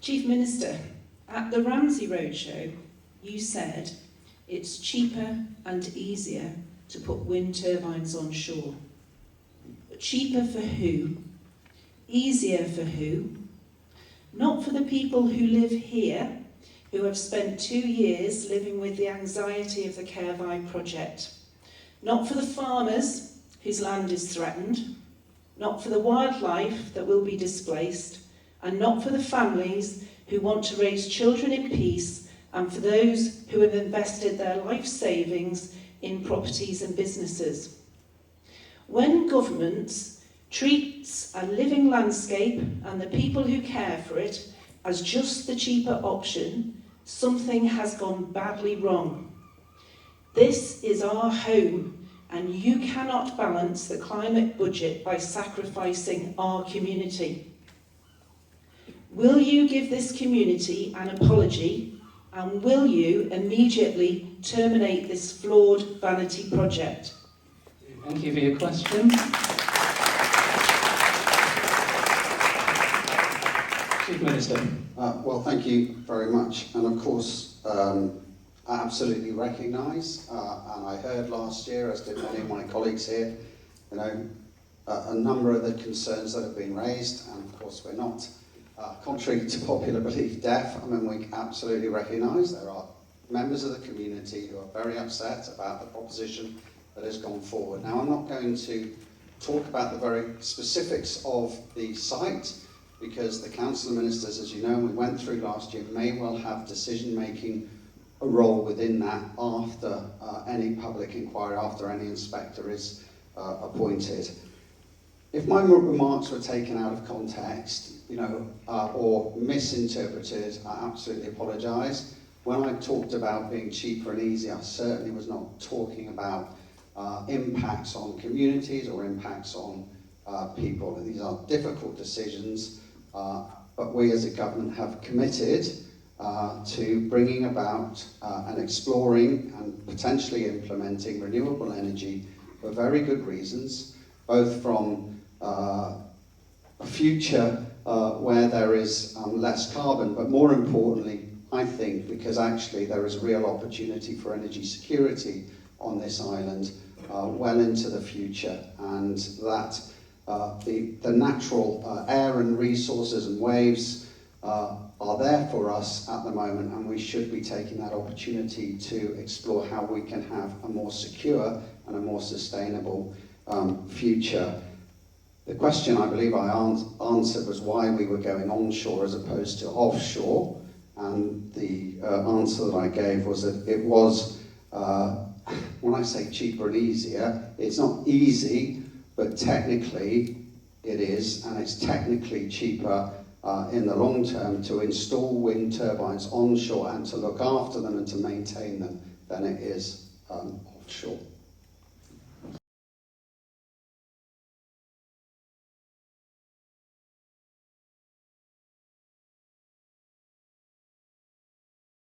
Chief Minister, at the Ramsey Roadshow, you said it's cheaper and easier to put wind turbines onshore. But cheaper for who? Easier for who? Not for the people who live here, who have spent 2 years living with the anxiety of the Caervai project. Not for the farmers whose land is threatened. Not for the wildlife that will be displaced. And not for the families who want to raise children in peace, and for those who have invested their life savings in properties and businesses. When governments treats a living landscape and the people who care for it as just the cheaper option, something has gone badly wrong. This is our home, and you cannot balance the climate budget by sacrificing our community. Will you give this community an apology, and will you immediately terminate this flawed vanity project? Thank you for your question. Chief Minister. Well, thank you very much. And of course, I absolutely recognise, and I heard last year, as did many of my colleagues here, a number of the concerns that have been raised. And of course, we're not, contrary to popular belief, deaf. I mean, we absolutely recognise there are members of the community who are very upset about the proposition that has gone forward. Now, I'm not going to talk about the very specifics of the site, because the Council of Ministers, as you know, we went through last year, may well have decision-making a role within that after any public inquiry, after any inspector is appointed. If my remarks were taken out of context, or misinterpreted, I absolutely apologise. When I talked about being cheaper and easier, I certainly was not talking about impacts on communities or impacts on people. These are difficult decisions, but we as a government have committed to bringing about and exploring and potentially implementing renewable energy for very good reasons, both from a future where there is less carbon, but more importantly, I think, because actually there is a real opportunity for energy security on this island well into the future, and that the natural air and resources and waves are there for us at the moment, and we should be taking that opportunity to explore how we can have a more secure and a more sustainable future. The question I believe I answered was why we were going onshore as opposed to offshore, and the answer that I gave was that it was, when I say cheaper and easier, it's not easy, but technically it is, and it's technically cheaper in the long term to install wind turbines onshore and to look after them and to maintain them than it is offshore.